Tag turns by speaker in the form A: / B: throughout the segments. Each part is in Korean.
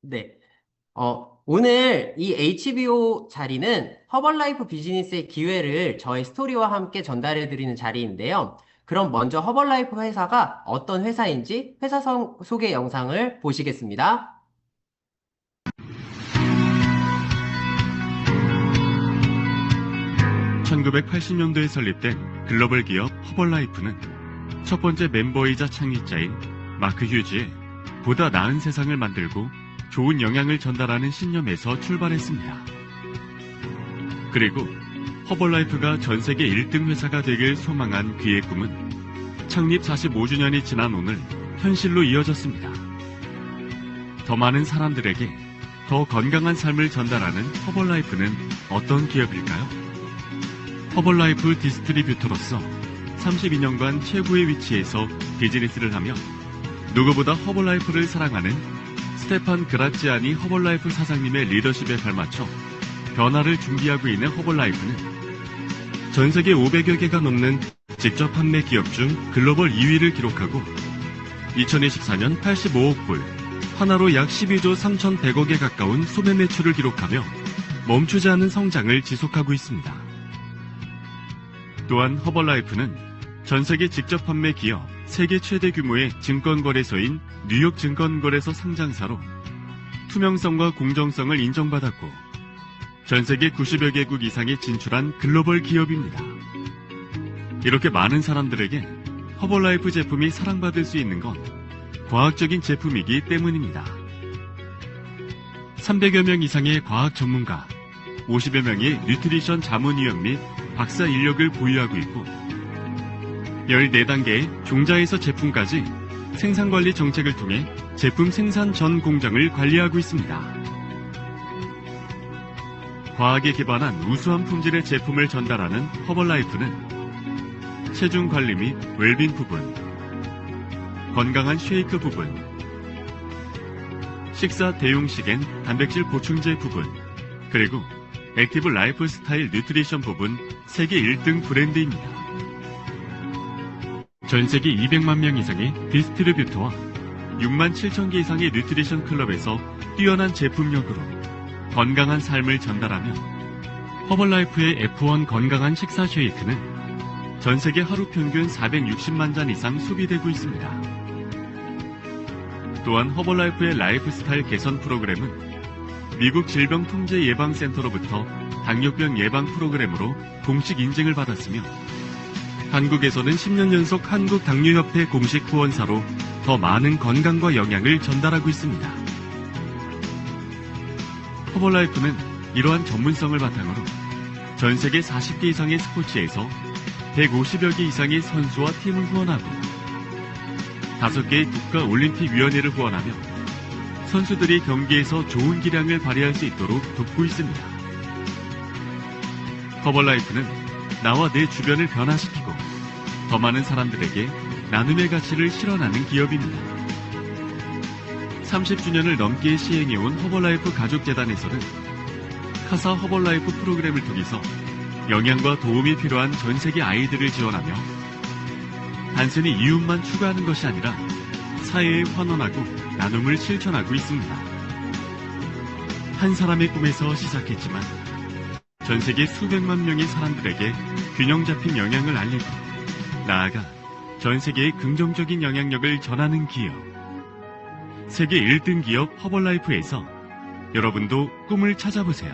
A: 네. 오늘 이 HBO 자리는 허벌라이프 비즈니스의 기회를 저의 스토리와 함께 전달해 드리는 자리인데요. 그럼 먼저 허벌라이프 회사가 어떤 회사인지 회사 소개 영상을 보시겠습니다.
B: 1980년도에 설립된 글로벌 기업 허벌라이프는 첫 번째 멤버이자 창립자인 마크 휴지의 보다 나은 세상을 만들고 좋은 영향을 전달하는 신념에서 출발했습니다. 그리고 허벌라이프가 전 세계 1등 회사가 되길 소망한 그의 꿈은 창립 45주년이 지난 오늘 현실로 이어졌습니다. 더 많은 사람들에게 더 건강한 삶을 전달하는 허벌라이프는 어떤 기업일까요? 허벌라이프 디스트리뷰터로서 32년간 최고의 위치에서 비즈니스를 하며 누구보다 허벌라이프를 사랑하는 스테판 그라치아니 허벌라이프 사장님의 리더십에 발맞춰 변화를 준비하고 있는 허벌라이프는 전 세계 500여 개가 넘는 직접 판매 기업 중 글로벌 2위를 기록하고 2024년 85억 불, 하나로 약 12조 3,100억에 가까운 소매 매출을 기록하며 멈추지 않은 성장을 지속하고 있습니다. 또한 허벌라이프는 전 세계 직접 판매 기업 세계 최대 규모의 증권거래소인 뉴욕 증권거래소 상장사로 투명성과 공정성을 인정받았고 전 세계 90여 개국 이상에 진출한 글로벌 기업입니다. 이렇게 많은 사람들에게 허벌라이프 제품이 사랑받을 수 있는 건 과학적인 제품이기 때문입니다. 300여 명 이상의 과학 전문가, 50여 명의 뉴트리션 자문위원 및 박사 인력을 보유하고 있고 14단계의 종자에서 제품까지 생산관리 정책을 통해 제품 생산 전 공정을 관리하고 있습니다. 과학에 기반한 우수한 품질의 제품을 전달하는 허벌라이프는 체중 관리 및 웰빙 부분, 건강한 쉐이크 부분, 식사 대용식 앤 단백질 보충제 부분, 그리고 액티브 라이프 스타일 뉴트리션 부분 세계 1등 브랜드입니다. 전 세계 200만 명 이상의 디스트리뷰터와 6만 7천 개 이상의 뉴트리션 클럽에서 뛰어난 제품력으로 건강한 삶을 전달하며 허벌라이프의 F1 건강한 식사 쉐이크는 전 세계 하루 평균 460만 잔 이상 소비되고 있습니다. 또한 허벌라이프의 라이프 스타일 개선 프로그램은 미국 질병통제예방센터로부터 당뇨병 예방 프로그램으로 공식 인증을 받았으며 한국에서는 10년 연속 한국당뇨협회 공식 후원사로 더 많은 건강과 영양을 전달하고 있습니다. 허벌라이프는 이러한 전문성을 바탕으로 전 세계 40개 이상의 스포츠에서 150여 개 이상의 선수와 팀을 후원하고 5개의 국가올림픽위원회를 후원하며 선수들이 경기에서 좋은 기량을 발휘할 수 있도록 돕고 있습니다. 허벌라이프는 나와 내 주변을 변화시키고 더 많은 사람들에게 나눔의 가치를 실현하는 기업입니다. 30주년을 넘게 시행해온 허벌라이프 가족재단에서는 카사 허벌라이프 프로그램을 통해서 영양과 도움이 필요한 전 세계 아이들을 지원하며 단순히 이웃만 추구하는 것이 아니라 사회에 환원하고 나눔을 실천하고 있습니다. 한 사람의 꿈에서 시작했지만 전 세계 수백만 명의 사람들에게 균형 잡힌 영양을 알리고 나아가 전 세계에 긍정적인 영향력을 전하는 기업. 세계 1등 기업 허벌라이프에서 여러분도 꿈을 찾아보세요.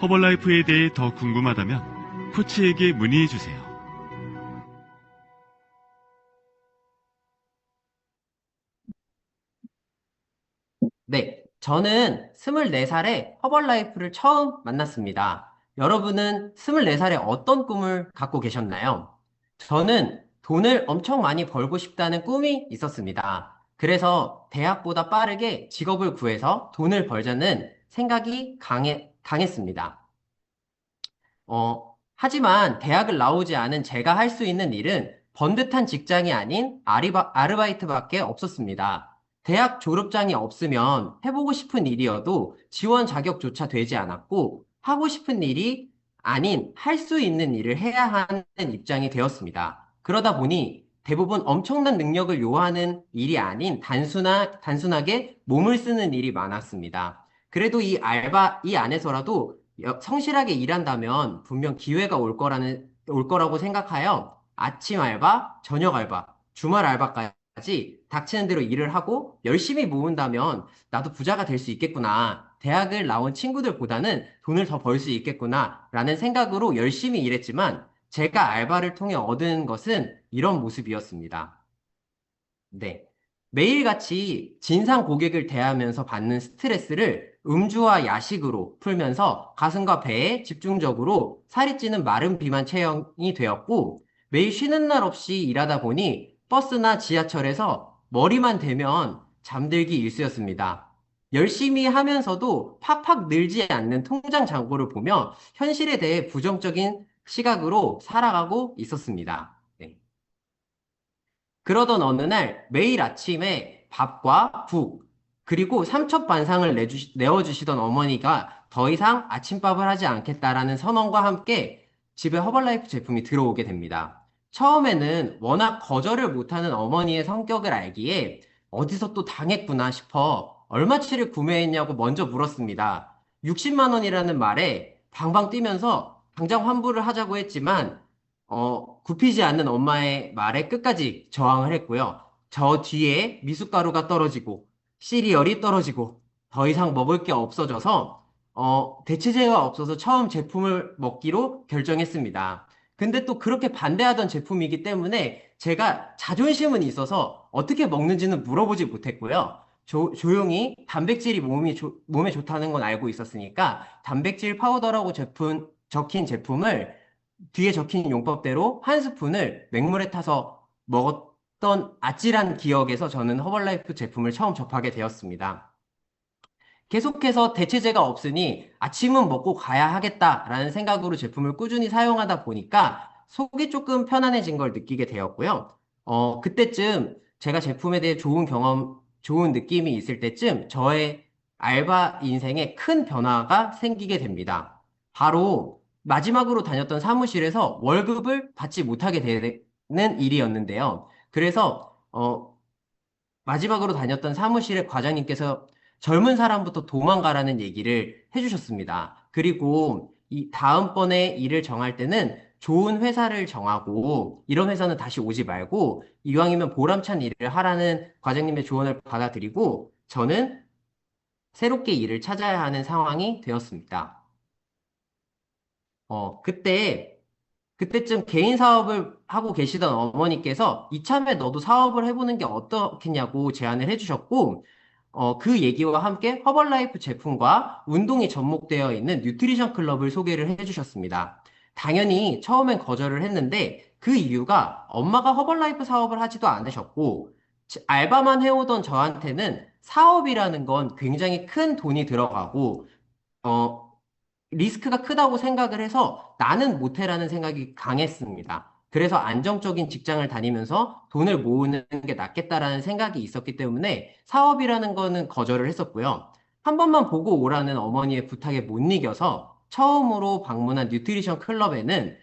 B: 허벌라이프에 대해 더 궁금하다면 코치에게 문의해주세요.
A: 네. 저는 24살에 허벌라이프를 처음 만났습니다. 여러분은 24살에 어떤 꿈을 갖고 계셨나요? 저는 돈을 엄청 많이 벌고 싶다는 꿈이 있었습니다. 그래서 대학보다 빠르게 직업을 구해서 돈을 벌자는 생각이 강했습니다. 하지만 대학을 나오지 않은 제가 할 수 있는 일은 번듯한 직장이 아닌 아르바이트밖에 없었습니다. 대학 졸업장이 없으면 해보고 싶은 일이어도 지원 자격조차 되지 않았고, 하고 싶은 일이 아닌 할 수 있는 일을 해야 하는 입장이 되었습니다. 그러다 보니 대부분 엄청난 능력을 요하는 일이 아닌 단순하게 몸을 쓰는 일이 많았습니다. 그래도 이 안에서라도 성실하게 일한다면 분명 기회가 올 거라고 생각하여 아침 알바, 저녁 알바, 주말 알바까지 닥치는 대로 일을 하고 열심히 모은다면 나도 부자가 될 수 있겠구나. 대학을 나온 친구들보다는 돈을 더 벌 수 있겠구나. 라는 생각으로 열심히 일했지만 제가 알바를 통해 얻은 것은 이런 모습이었습니다. 네. 매일같이 진상 고객을 대하면서 받는 스트레스를 음주와 야식으로 풀면서 가슴과 배에 집중적으로 살이 찌는 마른 비만 체형이 되었고, 매일 쉬는 날 없이 일하다 보니 버스나 지하철에서 머리만 대면 잠들기 일쑤였습니다. 열심히 하면서도 팍팍 늘지 않는 통장 잔고를 보며 현실에 대해 부정적인 시각으로 살아가고 있었습니다. 네. 그러던 어느 날 매일 아침에 밥과 국, 그리고 삼첩반상을 내어주시던 어머니가 더 이상 아침밥을 하지 않겠다라는 선언과 함께 집에 허벌라이프 제품이 들어오게 됩니다. 처음에는 워낙 거절을 못하는 어머니의 성격을 알기에 어디서 또 당했구나 싶어 얼마치를 구매했냐고 먼저 물었습니다. 60만 원이라는 말에 방방 뛰면서 당장 환불을 하자고 했지만 굽히지 않는 엄마의 말에 끝까지 저항을 했고요. 저 뒤에 미숫가루가 떨어지고 시리얼이 떨어지고 더 이상 먹을 게 없어져서 대체제가 없어서 처음 제품을 먹기로 결정했습니다. 근데 또 그렇게 반대하던 제품이기 때문에 제가 자존심은 있어서 어떻게 먹는지는 물어보지 못했고요. 조용히 단백질이 몸에 좋다는 건 알고 있었으니까 단백질 파우더라고 적힌 제품을 뒤에 적힌 용법대로 한 스푼을 맹물에 타서 먹었던 아찔한 기억에서 저는 허벌라이프 제품을 처음 접하게 되었습니다. 계속해서 대체제가 없으니 아침은 먹고 가야 하겠다라는 생각으로 제품을 꾸준히 사용하다 보니까 속이 조금 편안해진 걸 느끼게 되었고요. 그때쯤 제가 제품에 대해 좋은 느낌이 있을 때쯤 저의 알바 인생에 큰 변화가 생기게 됩니다. 바로 마지막으로 다녔던 사무실에서 월급을 받지 못하게 되는 일이었는데요. 그래서, 마지막으로 다녔던 사무실의 과장님께서 젊은 사람부터 도망가라는 얘기를 해주셨습니다. 그리고 이 다음번에 일을 정할 때는 좋은 회사를 정하고 이런 회사는 다시 오지 말고 이왕이면 보람찬 일을 하라는 과장님의 조언을 받아들이고 저는 새롭게 일을 찾아야 하는 상황이 되었습니다. 어, 그때 그때쯤 개인 사업을 하고 계시던 어머니께서 이참에 너도 사업을 해보는 게 어떻겠냐고 제안을 해주셨고, 그 얘기와 함께 허벌라이프 제품과 운동이 접목되어 있는 뉴트리션 클럽을 소개를 해주셨습니다. 당연히 처음엔 거절을 했는데 그 이유가 엄마가 허벌라이프 사업을 하지도 않으셨고, 알바만 해오던 저한테는 사업이라는 건 굉장히 큰 돈이 들어가고, 어, 리스크가 크다고 생각을 해서 나는 못해라는 생각이 강했습니다. 그래서 안정적인 직장을 다니면서 돈을 모으는 게 낫겠다라는 생각이 있었기 때문에 사업이라는 거는 거절을 했었고요. 한 번만 보고 오라는 어머니의 부탁에 못 이겨서 처음으로 방문한 뉴트리션 클럽에는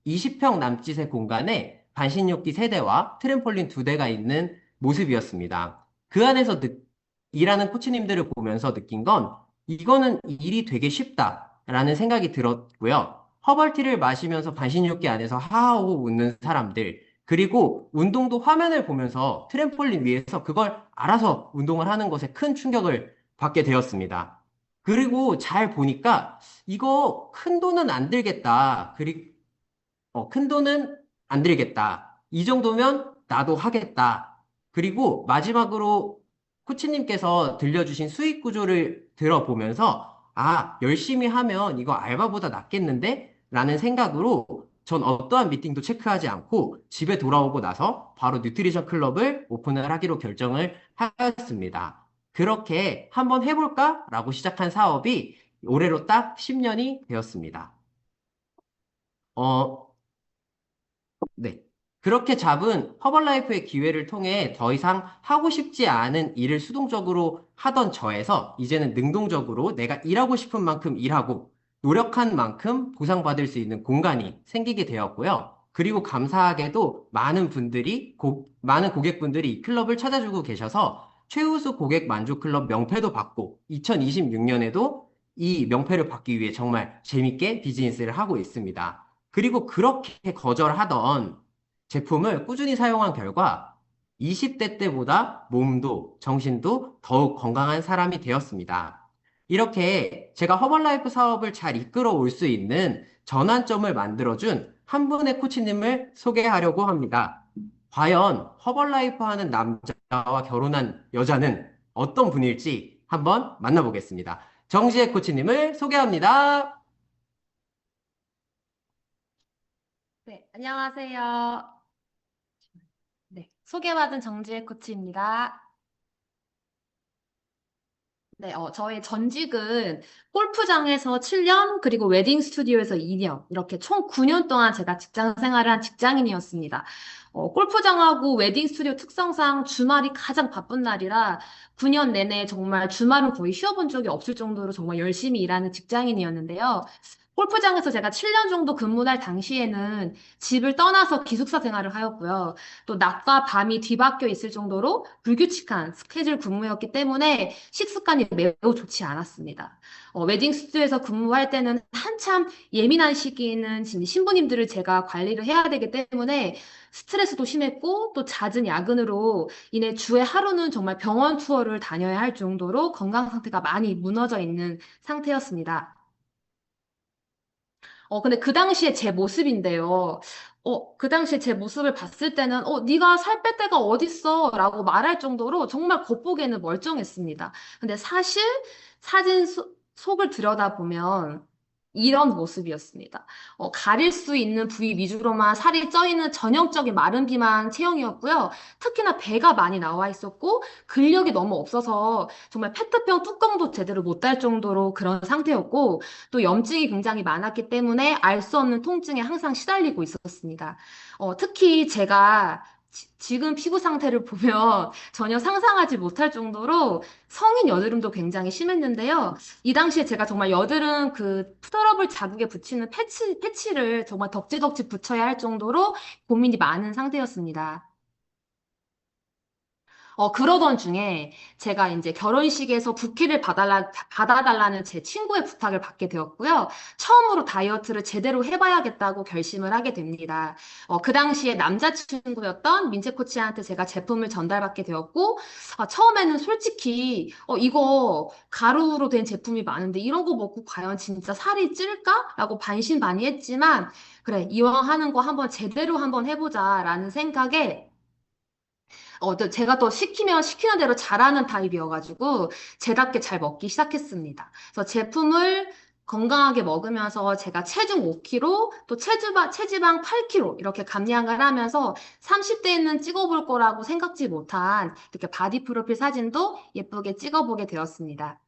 A: 20평 남짓의 공간에 반신욕기 3대와 트램폴린 2대가 있는 모습이었습니다. 그 안에서 일하는 코치님들을 보면서 느낀 건 이거는 일이 되게 쉽다라는 생각이 들었고요. 허벌티를 마시면서 반신욕기 안에서 하하호호 웃는 사람들, 그리고 운동도 화면을 보면서 트램폴린 위에서 그걸 알아서 운동을 하는 것에 큰 충격을 받게 되었습니다. 그리고 잘 보니까 이거 큰 돈은 안 들겠다. 큰 돈은 안 들겠다. 이 정도면 나도 하겠다. 그리고 마지막으로 코치님께서 들려주신 수익 구조를 들어보면서 열심히 하면 이거 알바보다 낫겠는데? 라는 생각으로 전 어떠한 미팅도 체크하지 않고 집에 돌아오고 나서 바로 뉴트리션 클럽을 오픈을 하기로 결정을 하였습니다. 그렇게 한번 해볼까? 라고 시작한 사업이 올해로 딱 10년이 되었습니다. 어, 네. 그렇게 잡은 허벌라이프의 기회를 통해 더 이상 하고 싶지 않은 일을 수동적으로 하던 저에서 이제는 능동적으로 내가 일하고 싶은 만큼 일하고 노력한 만큼 보상받을 수 있는 공간이 생기게 되었고요. 그리고 감사하게도 많은 고객분들이 이 클럽을 찾아주고 계셔서 최우수 고객 만족 클럽 명패도 받고 2026년에도 이 명패를 받기 위해 정말 재밌게 비즈니스를 하고 있습니다. 그리고 그렇게 거절하던 제품을 꾸준히 사용한 결과 20대 때보다 몸도 정신도 더욱 건강한 사람이 되었습니다. 이렇게 제가 허벌라이프 사업을 잘 이끌어 올 수 있는 전환점을 만들어준 한 분의 코치님을 소개하려고 합니다. 과연 허벌라이프 하는 남자와 결혼한 여자는 어떤 분일지 한번 만나보겠습니다. 정지혜 코치님을 소개합니다.
C: 네, 안녕하세요. 네, 소개받은 정지혜 코치입니다. 네, 저의 전직은 골프장에서 7년, 그리고 웨딩 스튜디오에서 2년, 이렇게 총 9년 동안 제가 직장 생활을 한 직장인이었습니다. 골프장하고 웨딩 스튜디오 특성상 주말이 가장 바쁜 날이라 9년 내내 정말 주말은 거의 쉬어본 적이 없을 정도로 정말 열심히 일하는 직장인이었는데요. 골프장에서 제가 7년 정도 근무할 당시에는 집을 떠나서 기숙사 생활을 하였고요. 또 낮과 밤이 뒤바뀌어 있을 정도로 불규칙한 스케줄 근무였기 때문에 식습관이 매우 좋지 않았습니다. 웨딩 스튜디오에서 근무할 때는 한참 예민한 시기에는 지금 신부님들을 제가 관리를 해야 되기 때문에 스트레스도 심했고 또 잦은 야근으로 인해 주에 하루는 정말 병원 투어를 다녀야 할 정도로 건강 상태가 많이 무너져 있는 상태였습니다. 근데 그 당시에 제 모습인데요. 그 당시에 제 모습을 봤을 때는, 네가 살 뺄 데가 어딨어? 라고 말할 정도로 정말 겉보기에는 멀쩡했습니다. 근데 사실 사진 속을 들여다보면 이런 모습이었습니다. 가릴 수 있는 부위 위주로만 살이 쪄 있는 전형적인 마른 비만 체형이었고요. 특히나 배가 많이 나와 있었고, 근력이 너무 없어서 정말 페트병 뚜껑도 제대로 못 달 정도로 그런 상태였고, 또 염증이 굉장히 많았기 때문에 알 수 없는 통증에 항상 시달리고 있었습니다. 특히 제가 지금 피부 상태를 보면 전혀 상상하지 못할 정도로 성인 여드름도 굉장히 심했는데요. 이 당시에 제가 정말 여드름 그 푸드러블 자국에 붙이는 패치를 정말 덕지덕지 붙여야 할 정도로 고민이 많은 상태였습니다. 그러던 중에 제가 이제 결혼식에서 부케를 받아달라는 제 친구의 부탁을 받게 되었고요. 처음으로 다이어트를 제대로 해봐야겠다고 결심을 하게 됩니다. 그 당시에 남자친구였던 민재 코치한테 제가 제품을 전달받게 되었고, 처음에는 솔직히, 이거 가루로 된 제품이 많은데 이런 거 먹고 과연 진짜 살이 찔까? 라고 반신반의했지만, 그래, 이왕 하는 거 한번 제대로 한번 해보자라는 생각에 또 제가 또 시키면 시키는 대로 잘하는 타입이어가지고 제답게 잘 먹기 시작했습니다. 그래서 제품을 건강하게 먹으면서 제가 체중 5kg, 또 체지방 8kg 이렇게 감량을 하면서 30대에는 찍어볼 거라고 생각지 못한 이렇게 바디 프로필 사진도 예쁘게 찍어보게 되었습니다.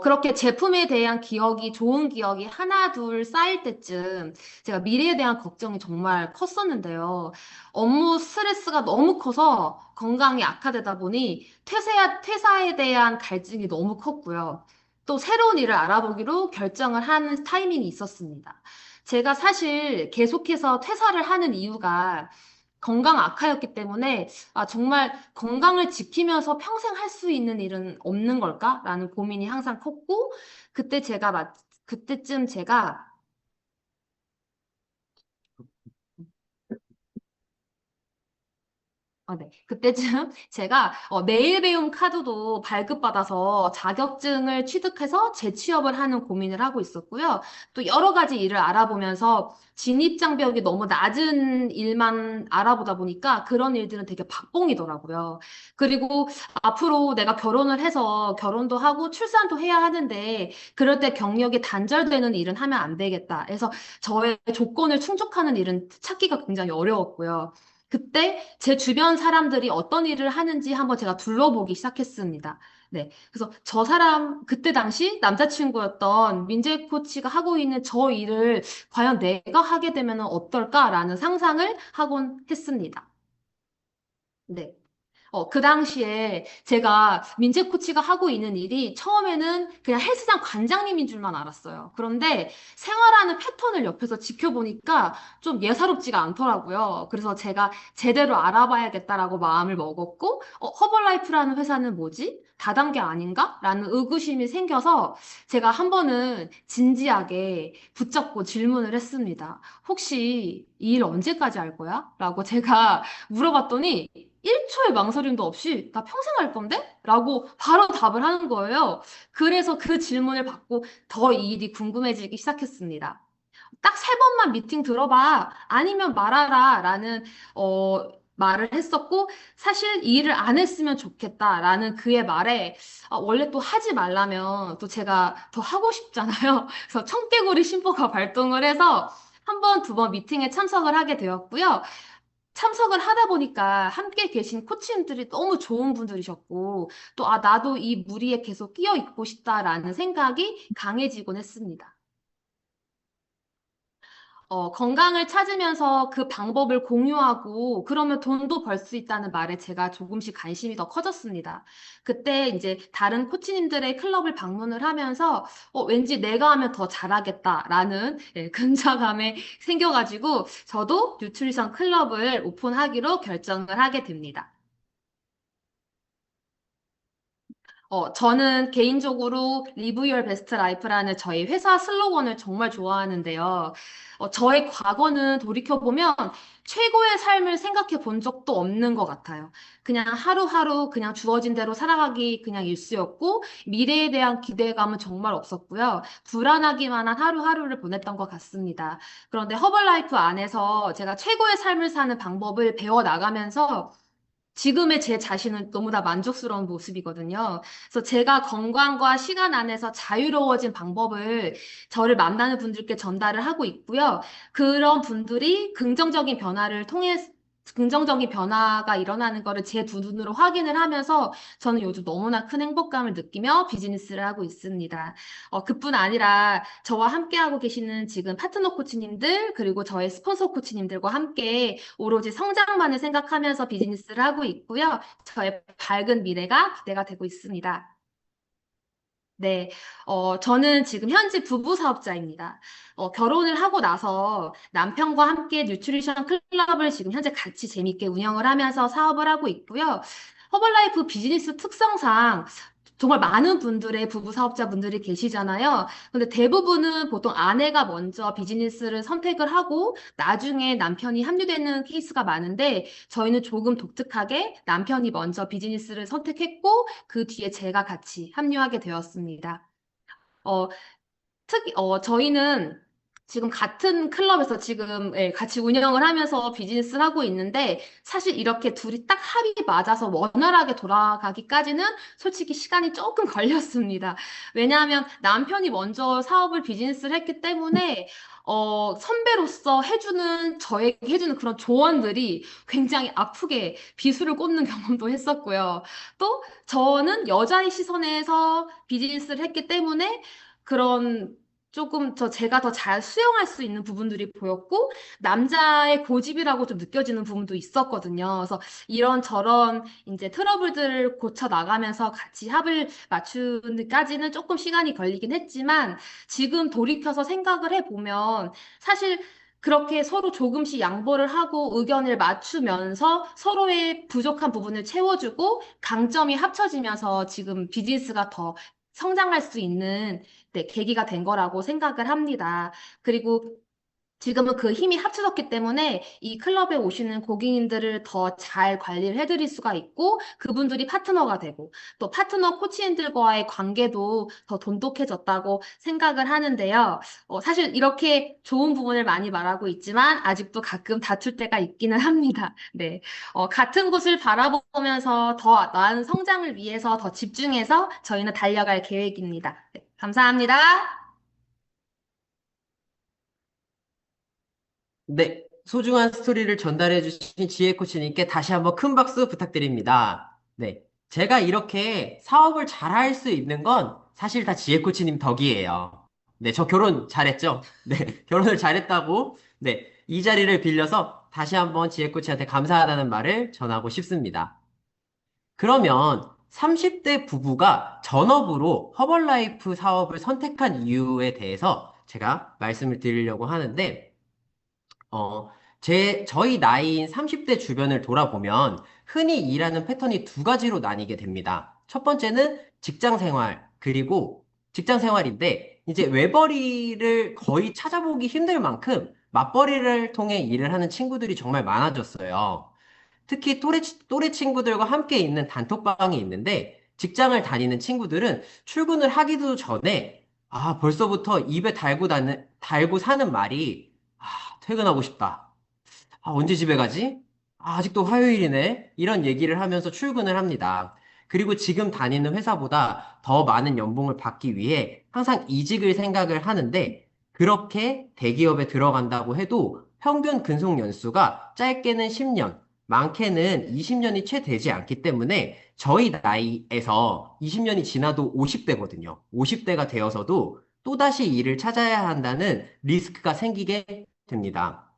C: 그렇게 제품에 대한 기억이, 좋은 기억이 하나, 둘 쌓일 때쯤 제가 미래에 대한 걱정이 정말 컸었는데요. 업무 스트레스가 너무 커서 건강이 악화되다 보니 퇴사에 대한 갈증이 너무 컸고요. 또 새로운 일을 알아보기로 결정을 하는 타이밍이 있었습니다. 제가 사실 계속해서 퇴사를 하는 이유가 건강 악화였기 때문에 정말 건강을 지키면서 평생 할 수 있는 일은 없는 걸까라는 고민이 항상 컸고 그때쯤 제가 네. 그때쯤 제가 내일 배움 카드도 발급받아서 자격증을 취득해서 재취업을 하는 고민을 하고 있었고요. 또 여러 가지 일을 알아보면서 진입장벽이 너무 낮은 일만 알아보다 보니까 그런 일들은 되게 박봉이더라고요. 그리고 앞으로 내가 결혼을 해서 결혼도 하고 출산도 해야 하는데 그럴 때 경력이 단절되는 일은 하면 안 되겠다. 그래서 저의 조건을 충족하는 일은 찾기가 굉장히 어려웠고요. 그때 제 주변 사람들이 어떤 일을 하는지 한번 제가 둘러보기 시작했습니다. 네. 그래서 그때 당시 남자친구였던 민재 코치가 하고 있는 저 일을 과연 내가 하게 되면 어떨까라는 상상을 하곤 했습니다. 네. 그 당시에 제가 민재 코치가 하고 있는 일이 처음에는 그냥 헬스장 관장님인 줄만 알았어요. 그런데 생활하는 패턴을 옆에서 지켜보니까 좀 예사롭지가 않더라고요. 그래서 제가 제대로 알아봐야겠다라고 마음을 먹었고, 허벌라이프라는 회사는 뭐지? 다단계 아닌가? 라는 의구심이 생겨서 제가 한 번은 진지하게 붙잡고 질문을 했습니다. 혹시 이 일 언제까지 할 거야? 라고 제가 물어봤더니 1초의 망설임도 없이 나 평생 할 건데? 라고 바로 답을 하는 거예요. 그래서 그 질문을 받고 더 이 일이 궁금해지기 시작했습니다. 딱 세 번만 미팅 들어봐. 아니면 말아라. 라는, 말을 했었고, 사실 이 일을 안 했으면 좋겠다라는 그의 말에, 원래 또 하지 말라면 또 제가 더 하고 싶잖아요. 그래서 청개구리 심보가 발동을 해서 한 번, 두 번 미팅에 참석을 하게 되었고요. 참석을 하다 보니까 함께 계신 코치님들이 너무 좋은 분들이셨고, 또, 나도 이 무리에 계속 끼어 있고 싶다라는 생각이 강해지곤 했습니다. 건강을 찾으면서 그 방법을 공유하고 그러면 돈도 벌 수 있다는 말에 제가 조금씩 관심이 더 커졌습니다. 그때 이제 다른 코치님들의 클럽을 방문을 하면서 왠지 내가 하면 더 잘하겠다라는 예, 근자감이 생겨가지고 저도 뉴트리션 클럽을 오픈하기로 결정을 하게 됩니다. 저는 개인적으로 Live Your Best Life라는 저희 회사 슬로건을 정말 좋아하는데요. 저의 과거는 돌이켜보면 최고의 삶을 생각해 본 적도 없는 것 같아요. 그냥 하루하루 그냥 주어진 대로 살아가기 그냥 일쑤였고, 미래에 대한 기대감은 정말 없었고요. 불안하기만 한 하루하루를 보냈던 것 같습니다. 그런데 허벌라이프 안에서 제가 최고의 삶을 사는 방법을 배워 나가면서 지금의 제 자신은 너무나 만족스러운 모습이거든요. 그래서 제가 건강과 시간 안에서 자유로워진 방법을 저를 만나는 분들께 전달을 하고 있고요. 그런 분들이 긍정적인 변화가 일어나는 거를 제 두 눈으로 확인을 하면서 저는 요즘 너무나 큰 행복감을 느끼며 비즈니스를 하고 있습니다. 그뿐 아니라 저와 함께하고 계시는 지금 파트너 코치님들, 그리고 저의 스폰서 코치님들과 함께 오로지 성장만을 생각하면서 비즈니스를 하고 있고요. 저의 밝은 미래가 기대가 되고 있습니다. 네, 저는 지금 현재 부부 사업자입니다. 결혼을 하고 나서 남편과 함께 뉴트리션 클럽을 지금 현재 같이 재밌게 운영을 하면서 사업을 하고 있고요. 허벌라이프 비즈니스 특성상 정말 많은 분들의 부부 사업자분들이 계시잖아요. 근데 대부분은 보통 아내가 먼저 비즈니스를 선택을 하고 나중에 남편이 합류되는 케이스가 많은데 저희는 조금 독특하게 남편이 먼저 비즈니스를 선택했고 그 뒤에 제가 같이 합류하게 되었습니다. 어, 저희는 지금 같은 클럽에서 지금 예, 같이 운영을 하면서 비즈니스를 하고 있는데 사실 이렇게 둘이 딱 합이 맞아서 원활하게 돌아가기까지는 솔직히 시간이 조금 걸렸습니다. 왜냐하면 남편이 먼저 사업을 비즈니스를 했기 때문에 선배로서 저에게 해주는 그런 조언들이 굉장히 아프게 비수를 꽂는 경험도 했었고요. 또 저는 여자의 시선에서 비즈니스를 했기 때문에 그런 조금 제가 더 잘 수용할 수 있는 부분들이 보였고, 남자의 고집이라고 좀 느껴지는 부분도 있었거든요. 그래서 이런저런 이제 트러블들을 고쳐 나가면서 같이 합을 맞추기까지는 조금 시간이 걸리긴 했지만, 지금 돌이켜서 생각을 해보면, 사실 그렇게 서로 조금씩 양보를 하고 의견을 맞추면서 서로의 부족한 부분을 채워주고 강점이 합쳐지면서 지금 비즈니스가 더 성장할 수 있는 네, 계기가 된 거라고 생각을 합니다. 그리고 지금은 그 힘이 합쳐졌기 때문에 이 클럽에 오시는 고객님들을 더 잘 관리를 해드릴 수가 있고 그분들이 파트너가 되고 또 파트너 코치님들과의 관계도 더 돈독해졌다고 생각을 하는데요. 사실 이렇게 좋은 부분을 많이 말하고 있지만 아직도 가끔 다툴 때가 있기는 합니다. 네. 같은 곳을 바라보면서 더 나은 성장을 위해서 더 집중해서 저희는 달려갈 계획입니다. 네, 감사합니다.
A: 네, 소중한 스토리를 전달해 주신 지혜 코치님께 다시 한번 큰 박수 부탁드립니다. 네, 제가 이렇게 사업을 잘할 수 있는 건 사실 다 지혜 코치님 덕이에요. 네, 저 결혼 잘했죠? 네, 결혼을 잘했다고, 네, 이 자리를 빌려서 다시 한번 지혜 코치한테 감사하다는 말을 전하고 싶습니다. 그러면 30대 부부가 전업으로 허벌라이프 사업을 선택한 이유에 대해서 제가 말씀을 드리려고 하는데, 어, 저희 나이인 30대 주변을 돌아보면 흔히 일하는 패턴이 두 가지로 나뉘게 됩니다. 첫 번째는 직장 생활, 그리고 직장 생활인데, 이제 외벌이를 거의 찾아보기 힘들 만큼 맞벌이를 통해 일을 하는 친구들이 정말 많아졌어요. 특히 또래 친구들과 함께 있는 단톡방이 있는데 직장을 다니는 친구들은 출근을 하기도 전에 벌써부터 입에 달고 사는 말이 퇴근하고 싶다. 언제 집에 가지? 아직도 화요일이네. 이런 얘기를 하면서 출근을 합니다. 그리고 지금 다니는 회사보다 더 많은 연봉을 받기 위해 항상 이직을 생각을 하는데 그렇게 대기업에 들어간다고 해도 평균 근속 연수가 짧게는 10년, 많게는 20년이 채 되지 않기 때문에 저희 나이에서 20년이 지나도 50대거든요. 50대가 되어서도 또다시 일을 찾아야 한다는 리스크가 생기게 됩니다.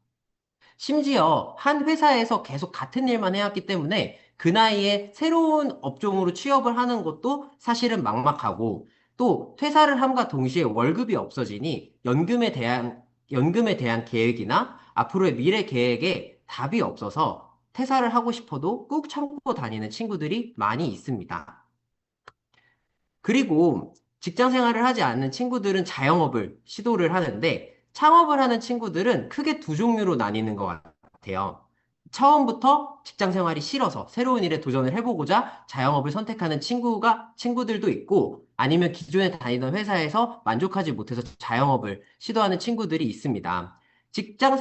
A: 심지어 한 회사에서 계속 같은 일만 해왔기 때문에 그 나이에 새로운 업종으로 취업을 하는 것도 사실은 막막하고 또 퇴사를 함과 동시에 월급이 없어지니 연금에 대한 계획이나 앞으로의 미래 계획에 답이 없어서 퇴사를 하고 싶어도 꾹 참고 다니는 친구들이 많이 있습니다. 그리고 직장 생활을 하지 않는 친구들은 자영업을 시도를 하는데 창업을 하는 친구들은 크게 두 종류로 나뉘는 것 같아요. 처음부터 직장 생활이 싫어서 새로운 일에 도전을 해보고자 자영업을 선택하는 친구들도 있고 아니면 기존에 다니던 회사에서 만족하지 못해서 자영업을 시도하는 친구들이 있습니다. 직장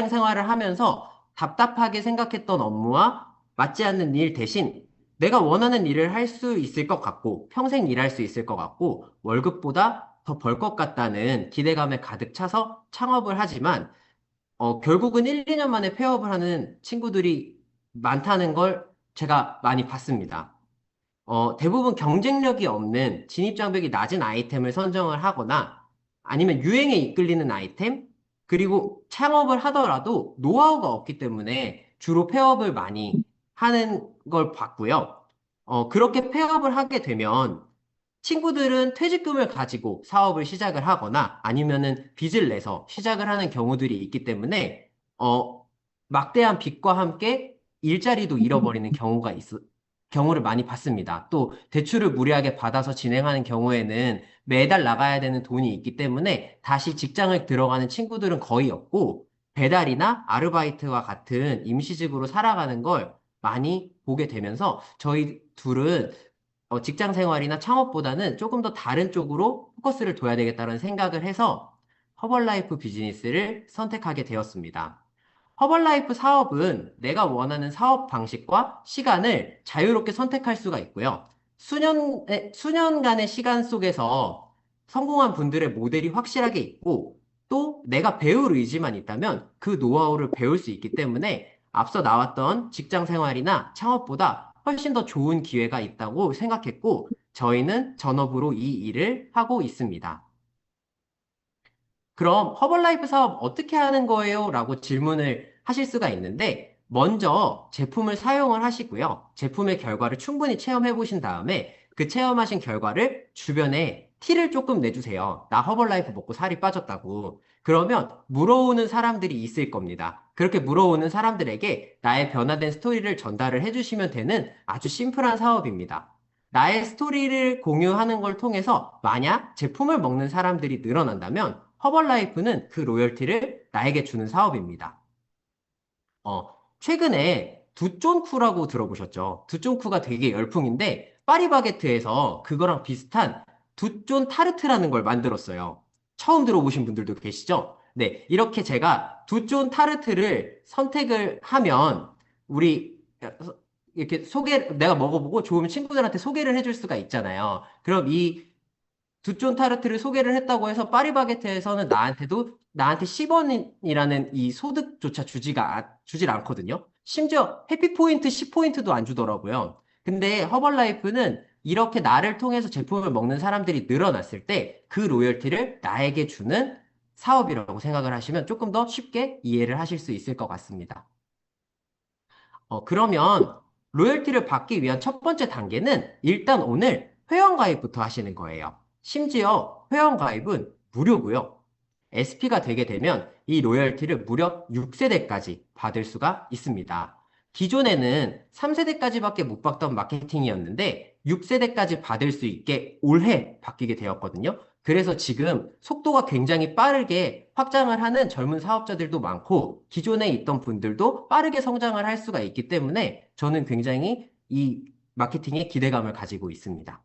A: 생활을 하면서 답답하게 생각했던 업무와 맞지 않는 일 대신 내가 원하는 일을 할 수 있을 것 같고, 평생 일할 수 있을 것 같고, 월급보다 더 벌 것 같다는 기대감에 가득 차서 창업을 하지만, 결국은 1, 2년 만에 폐업을 하는 친구들이 많다는 걸 제가 많이 봤습니다. 대부분 경쟁력이 없는 진입장벽이 낮은 아이템을 선정을 하거나 아니면 유행에 이끌리는 아이템, 그리고 창업을 하더라도 노하우가 없기 때문에 주로 폐업을 많이 하는 걸 봤고요. 그렇게 폐업을 하게 되면 친구들은 퇴직금을 가지고 사업을 시작을 하거나 아니면은 빚을 내서 시작을 하는 경우들이 있기 때문에 막대한 빚과 함께 일자리도 잃어버리는 경우를 많이 봤습니다. 또 대출을 무리하게 받아서 진행하는 경우에는 매달 나가야 되는 돈이 있기 때문에 다시 직장을 들어가는 친구들은 거의 없고 배달이나 아르바이트와 같은 임시직으로 살아가는 걸 많이 보게 되면서 저희 둘은 직장 생활이나 창업보다는 조금 더 다른 쪽으로 포커스를 둬야 되겠다는 생각을 해서 허벌라이프 비즈니스를 선택하게 되었습니다. 허벌라이프 사업은 내가 원하는 사업 방식과 시간을 자유롭게 선택할 수가 있고요. 수년간의 시간 속에서 성공한 분들의 모델이 확실하게 있고 또 내가 배울 의지만 있다면 그 노하우를 배울 수 있기 때문에 앞서 나왔던 직장 생활이나 창업보다 훨씬 더 좋은 기회가 있다고 생각했고 저희는 전업으로 이 일을 하고 있습니다. 그럼 허벌라이프 사업 어떻게 하는 거예요? 라고 질문을 하실 수가 있는데, 먼저 제품을 사용을 하시고요. 제품의 결과를 충분히 체험해 보신 다음에 그 체험하신 결과를 주변에 티를 조금 내주세요. 나 허벌라이프 먹고 살이 빠졌다고. 그러면 물어오는 사람들이 있을 겁니다. 그렇게 물어오는 사람들에게 나의 변화된 스토리를 전달을 해주시면 되는 아주 심플한 사업입니다. 나의 스토리를 공유하는 걸 통해서 만약 제품을 먹는 사람들이 늘어난다면 허벌라이프는 그 로열티를 나에게 주는 사업입니다. 최근에 두쫀쿠라고 들어보셨죠? 두쫀쿠가 되게 열풍인데 파리바게트에서 그거랑 비슷한 두쫀 타르트라는 걸 만들었어요. 처음 들어보신 분들도 계시죠? 네, 이렇게 제가 두쫀 타르트를 선택을 하면 우리 이렇게 내가 먹어보고 좋으면 친구들한테 소개를 해줄 수가 있잖아요. 그럼 이 두촌 타르트를 소개를 했다고 해서 파리바게트에서는 나한테 10원이라는 이 소득조차 주질 않거든요. 심지어 해피포인트 10포인트도 안 주더라고요. 근데 허벌라이프는 이렇게 나를 통해서 제품을 먹는 사람들이 늘어났을 때 그 로열티를 나에게 주는 사업이라고 생각을 하시면 조금 더 쉽게 이해를 하실 수 있을 것 같습니다. 그러면 로열티를 받기 위한 첫 번째 단계는 일단 오늘 회원가입부터 하시는 거예요. 심지어 회원가입은 무료고요. SP가 되게 되면 이 로열티를 무려 6세대까지 받을 수가 있습니다. 기존에는 3세대까지밖에 못 받던 마케팅이었는데 6세대까지 받을 수 있게 올해 바뀌게 되었거든요. 그래서 지금 속도가 굉장히 빠르게 확장을 하는 젊은 사업자들도 많고 기존에 있던 분들도 빠르게 성장을 할 수가 있기 때문에 저는 굉장히 이 마케팅에 기대감을 가지고 있습니다.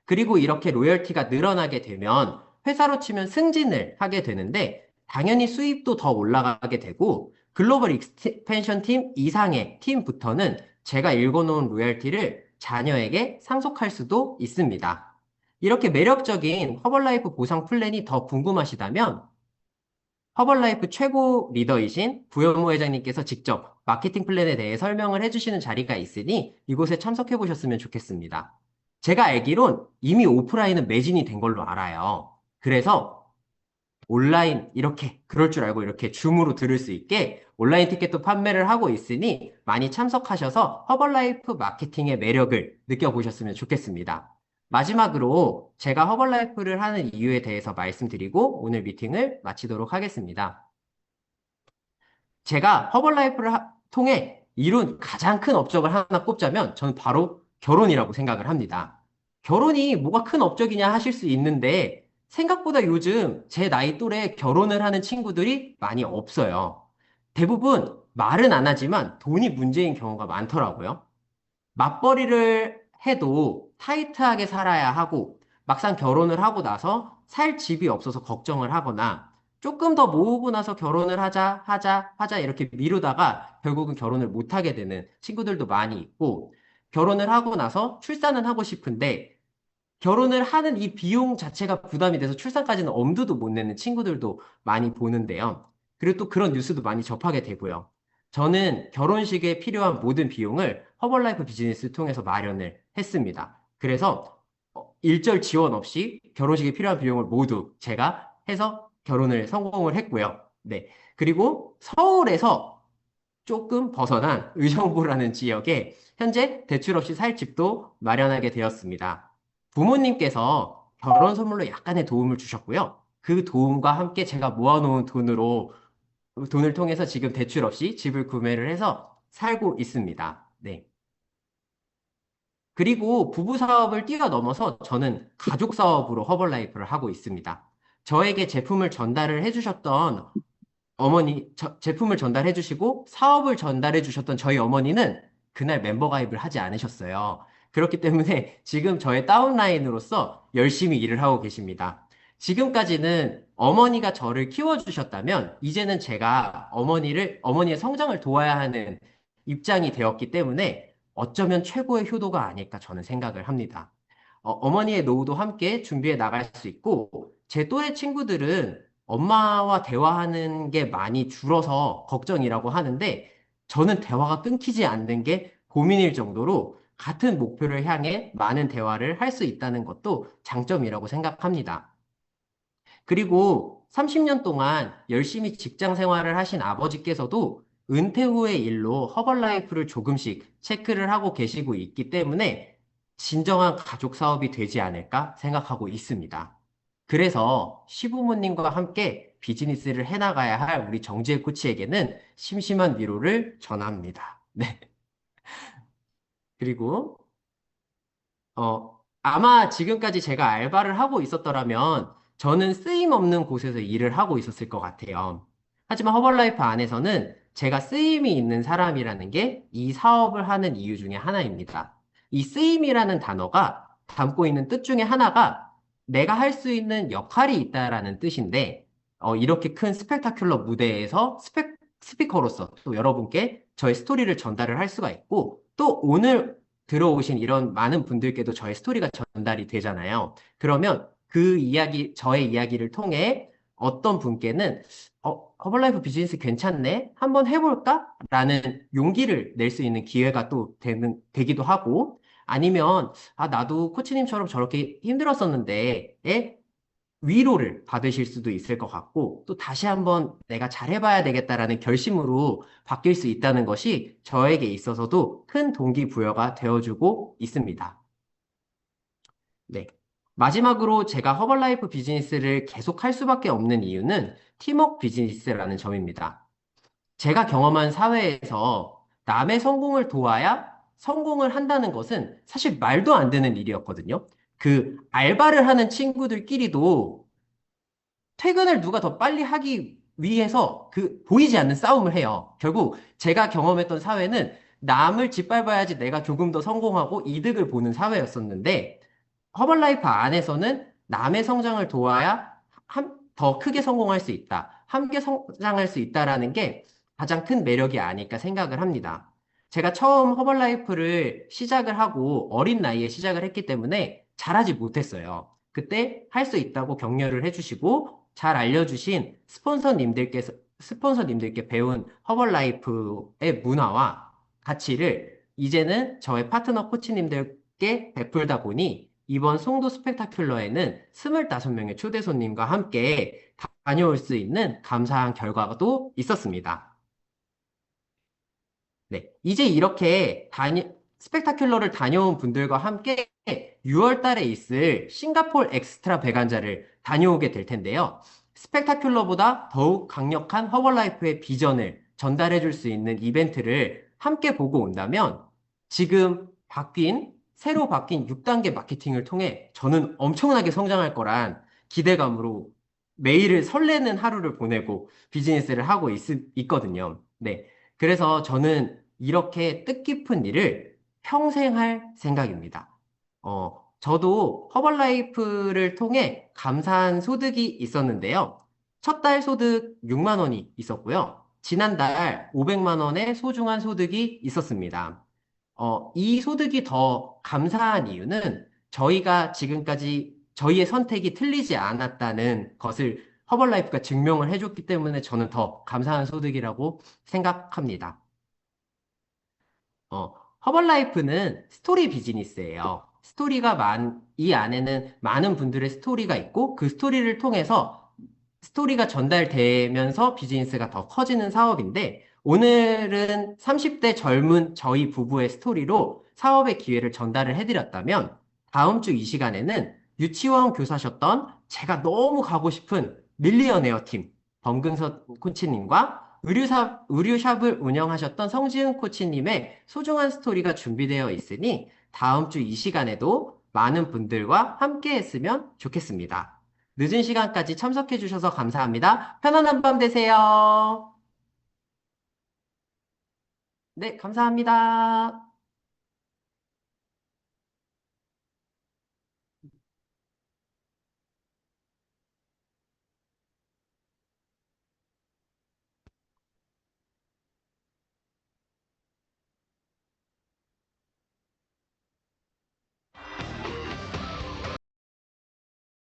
A: 그리고 이렇게 로열티가 늘어나게 되면 회사로 치면 승진을 하게 되는데 당연히 수입도 더 올라가게 되고 글로벌 익스펜션 팀 이상의 팀부터는 제가 읽어놓은 로열티를 자녀에게 상속할 수도 있습니다. 이렇게 매력적인 허벌라이프 보상 플랜이 더 궁금하시다면 허벌라이프 최고 리더이신 부현모 회장님께서 직접 마케팅 플랜에 대해 설명을 해주시는 자리가 있으니 이곳에 참석해 보셨으면 좋겠습니다. 제가 알기론 이미 오프라인은 매진이 된 걸로 알아요. 그래서 온라인 이렇게 그럴 줄 알고 이렇게 줌으로 들을 수 있게 온라인 티켓도 판매를 하고 있으니 많이 참석하셔서 허벌라이프 마케팅의 매력을 느껴보셨으면 좋겠습니다. 마지막으로 제가 허벌라이프를 하는 이유에 대해서 말씀드리고 오늘 미팅을 마치도록 하겠습니다. 제가 허벌라이프를 통해 이룬 가장 큰 업적을 하나 꼽자면 저는 바로 결혼이라고 생각을 합니다. 결혼이 뭐가 큰 업적이냐 하실 수 있는데 생각보다 요즘 제 나이 또래 결혼을 하는 친구들이 많이 없어요. 대부분 말은 안 하지만 돈이 문제인 경우가 많더라고요. 맞벌이를 해도 타이트하게 살아야 하고 막상 결혼을 하고 나서 살 집이 없어서 걱정을 하거나 조금 더 모으고 나서 결혼을 하자 이렇게 미루다가 결국은 결혼을 못 하게 되는 친구들도 많이 있고 결혼을 하고 나서 출산은 하고 싶은데 결혼을 하는 이 비용 자체가 부담이 돼서 출산까지는 엄두도 못 내는 친구들도 많이 보는데요. 그리고 또 그런 뉴스도 많이 접하게 되고요. 저는 결혼식에 필요한 모든 비용을 허벌라이프 비즈니스를 통해서 마련을 했습니다. 그래서 일절 지원 없이 결혼식에 필요한 비용을 모두 제가 해서 결혼을 성공을 했고요. 네. 그리고 서울에서 조금 벗어난 의정부라는 지역에 현재 대출 없이 살 집도 마련하게 되었습니다. 부모님께서 결혼 선물로 약간의 도움을 주셨고요. 그 도움과 함께 제가 모아놓은 돈을 통해서 지금 대출 없이 집을 구매를 해서 살고 있습니다. 네. 그리고 부부 사업을 뛰어넘어서 저는 가족 사업으로 허벌라이프를 하고 있습니다. 저에게 제품을 전달을 해주셨던 제품을 전달해 주시고 사업을 전달해 주셨던 저희 어머니는 그날 멤버 가입을 하지 않으셨어요. 그렇기 때문에 지금 저의 다운라인으로서 열심히 일을 하고 계십니다. 지금까지는 어머니가 저를 키워주셨다면 이제는 제가 어머니의 성장을 도와야 하는 입장이 되었기 때문에 어쩌면 최고의 효도가 아닐까 저는 생각을 합니다. 어머니의 노후도 함께 준비해 나갈 수 있고 제 또래 친구들은 엄마와 대화하는 게 많이 줄어서 걱정이라고 하는데 저는 대화가 끊기지 않는 게 고민일 정도로 같은 목표를 향해 많은 대화를 할 수 있다는 것도 장점이라고 생각합니다. 그리고 30년 동안 열심히 직장 생활을 하신 아버지께서도 은퇴 후의 일로 허벌라이프를 조금씩 체크를 하고 계시고 있기 때문에 진정한 가족 사업이 되지 않을까 생각하고 있습니다. 그래서 시부모님과 함께 비즈니스를 해나가야 할 우리 정지혜 코치에게는 심심한 위로를 전합니다. 네. 그리고 아마 지금까지 제가 알바를 하고 있었더라면 저는 쓰임 없는 곳에서 일을 하고 있었을 것 같아요. 하지만 허벌라이프 안에서는 제가 쓰임이 있는 사람이라는 게 이 사업을 하는 이유 중에 하나입니다. 이 쓰임이라는 단어가 담고 있는 뜻 중에 하나가 내가 할 수 있는 역할이 있다라는 뜻인데, 이렇게 큰 스펙타큘러 무대에서 스피커로서 또 여러분께 저의 스토리를 전달을 할 수가 있고, 또 오늘 들어오신 이런 많은 분들께도 저의 스토리가 전달이 되잖아요. 그러면 저의 이야기를 통해 어떤 분께는, 허벌라이프 비즈니스 괜찮네? 한번 해볼까? 라는 용기를 낼 수 있는 기회가 또 되기도 하고, 아니면, 나도 코치님처럼 저렇게 힘들었었는데, 위로를 받으실 수도 있을 것 같고, 또 다시 한번 내가 잘해봐야 되겠다라는 결심으로 바뀔 수 있다는 것이 저에게 있어서도 큰 동기부여가 되어주고 있습니다. 네. 마지막으로 제가 허벌라이프 비즈니스를 계속 할 수밖에 없는 이유는 팀워크 비즈니스라는 점입니다. 제가 경험한 사회에서 남의 성공을 도와야 성공을 한다는 것은 사실 말도 안 되는 일이었거든요. 그 알바를 하는 친구들끼리도 퇴근을 누가 더 빨리 하기 위해서 그 보이지 않는 싸움을 해요. 결국 제가 경험했던 사회는 남을 짓밟아야지 내가 조금 더 성공하고 이득을 보는 사회였었는데 허벌라이프 안에서는 남의 성장을 도와야 더 크게 성공할 수 있다. 함께 성장할 수 있다라는 게 가장 큰 매력이 아닐까 생각을 합니다. 제가 처음 허벌라이프를 시작을 하고 어린 나이에 시작을 했기 때문에 잘하지 못했어요. 그때 할 수 있다고 격려를 해주시고 잘 알려주신 스폰서님들께 배운 허벌라이프의 문화와 가치를 이제는 저의 파트너 코치님들께 베풀다 보니 이번 송도 스펙타큘러에는 25명의 초대 손님과 함께 다녀올 수 있는 감사한 결과도 있었습니다. 네. 이제 이렇게 스펙타큘러를 다녀온 분들과 함께 6월 달에 있을 싱가포르 엑스트라 배관자를 다녀오게 될 텐데요. 스펙타큘러보다 더욱 강력한 허벌라이프의 비전을 전달해 줄 수 있는 이벤트를 함께 보고 온다면 지금 새로 바뀐 6단계 마케팅을 통해 저는 엄청나게 성장할 거란 기대감으로 매일을 설레는 하루를 보내고 비즈니스를 하고 있거든요. 네. 그래서 저는 이렇게 뜻깊은 일을 평생 할 생각입니다. 저도 허벌라이프를 통해 감사한 소득이 있었는데요. 첫 달 소득 6만 원이 있었고요. 지난달 500만 원의 소중한 소득이 있었습니다. 이 소득이 더 감사한 이유는 저희가 지금까지 저희의 선택이 틀리지 않았다는 것을 허벌라이프가 증명을 해줬기 때문에 저는 더 감사한 소득이라고 생각합니다. 어, 허벌라이프는 스토리 비즈니스예요. 이 안에는 많은 분들의 스토리가 있고 그 스토리를 통해서 스토리가 전달되면서 비즈니스가 더 커지는 사업인데 오늘은 30대 젊은 저희 부부의 스토리로 사업의 기회를 전달을 해드렸다면 다음 주 이 시간에는 유치원 교사셨던 제가 너무 가고 싶은 밀리어네어 팀 범근서 코치님과 의류샵을 운영하셨던 성지은 코치님의 소중한 스토리가 준비되어 있으니 다음 주 이 시간에도 많은 분들과 함께 했으면 좋겠습니다. 늦은 시간까지 참석해 주셔서 감사합니다. 편안한 밤 되세요. 네, 감사합니다.